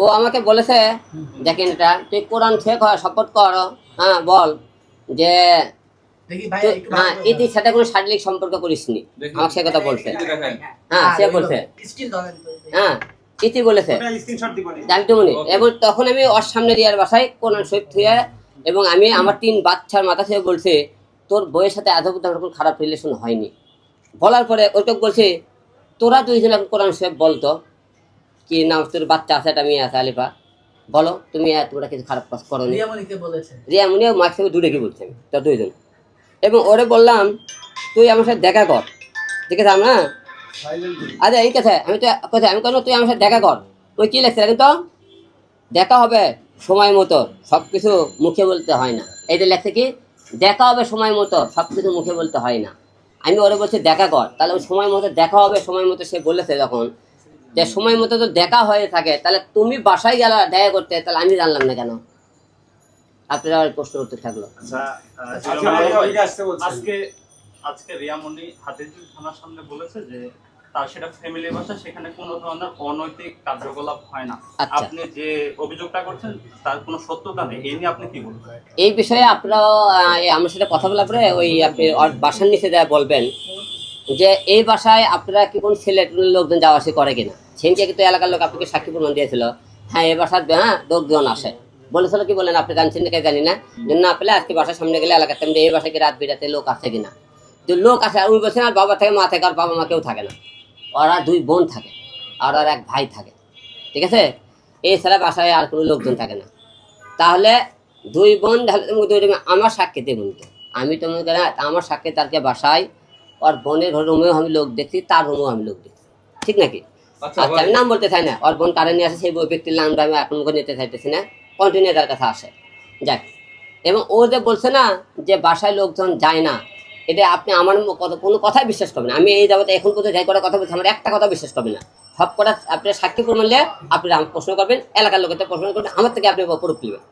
ও আমাকে বলেছে, দেখেন এটা তুই কোরআন শেখ শপথ কর, হ্যাঁ বল যে হ্যাঁ ইতির সাথে কোনো শারীরিক সম্পর্ক করিসনি, আমাকে সে কথা বলছে। হ্যাঁ সে বলছে, হ্যাঁ ইতি বলেছে জানতুমনি। এবং তখন আমি ওর সামনে রিয়ার বাসায় কোরআন শরীফ থুয়ে, এবং আমি আমার 3 বাচ্চার মাথা থেকে বলছে তোর বইয়ের সাথে এত কোনো খারাপ রিলেশন হয়নি। বলার পরে ওইটা বলছে তোরা 2 জন কোরআন শরীফ বলতো, কি নাম তোর বাচ্চা আছে, একটা মেয়ে আছে আলিফা, বলো তুমি তোমরা কিছু খারাপ কাজ করো। রিয়ামনি মার থেকে দূরে কি বলছে, আমি তো 2 জন। এবং ওরে বললাম তুই আমার সাথে দেখা কর, ঠিক আছে না? আরে এই কথা আমি তো কথা আমি কেন, তুই আমার সাথে দেখা কর। ওই কি লেখছে কিন্তু দেখা হবে সময় মতো, সব কিছু মুখে বলতে হয় না। এই যে লেখছে কি দেখা হবে সময় মতো, সব কিছু মুখে বলতে হয় না। আমি ওরে বলছি দেখা কর, তাহলে ওই সময় মতো দেখা হবে, সময় মতো সে বলেছে যখন, যে সময় মতো তো দেখা হয়ে থাকে, তাহলে তুমি বাসায় গেলা দেখা করতে, তাহলে আমি জানলাম না কেন? আপনারা প্রশ্ন করতে থাকলো। আজকে আজকে রিয়ামনি হাতিরঝিল থানার সামনে বলেছে যে তার সেটা ফ্যামিলি বাসা, সেখানে কোনো ধরনের অনৈতিক কার্যকলাপ হয় না। আপনি যে অভিযোগটা করছেন তার কোনো সত্যতা নেই, এই নিয়ে আপনি কি বলবেন? এই বিষয়ে আপনারা আমার সাথে কথা বলার পরে ওই আপনি বাসার নিচে যা বলবেন যে এই বাসায় আপনারা কি কোন সিলেট লোকজন যাওয়া আসা করে কিনা। সেদিকে কিন্তু এলাকার লোক আপনাকে সাক্ষী প্রমাণ দিয়েছিল, হ্যাঁ এই বাসার হ্যাঁ লোকজন আসে বলেছিল। কি বলেন আপনি জানছেন নাকি জানি না, না পেলে আজকে বাসার সামনে গেলে এলাকাতে এই বাসায় কি রাত বিরাতে লোক আছে কিনা। যে লোক আছে আর ওই বলছেন আর বাবা থেকে মা থেকে, আর বাবা মা কেউ থাকে না, ওরা 2 বোন থাকে আর ওর 1 ভাই থাকে, ঠিক আছে? এছাড়া বাসায় আর কোনো লোকজন থাকে না। তাহলে 2 বোন আমার সাক্ষীতে বলতো, আমি তো মনে করি আমার সাক্ষী তারকে বাসায় ওর বোনের রুমেও আমি লোক দেখছি, তার রুমেও আমি লোক দেখছি, ঠিক নাকি? আচ্ছা আমি নাম বলতে চাই না, ওর বোন কারে নিয়ে আসে সেই ব্যক্তির নামটা আমি এখন নিতে চাইতেছি না, কন্টিনিউ তার কাছে আসে যাক। এবং ও যে বলছে না যে বাসায় লোকজন যায় না, এটা আপনি আমার কোনো কথাই বিশ্বাস করবেন। আমি এই যাবতে এখন পর্যন্ত যাই কটা কথা বলছি, আমার একটা কথা বিশ্বাস করবেন না। সব কটা আপনার সাক্ষী প্রমাণ নিয়ে আপনি প্রশ্ন করবেন, এলাকার লোকের প্রশ্ন করবেন, আমার থেকে আপনি প্রুফ নেবেন।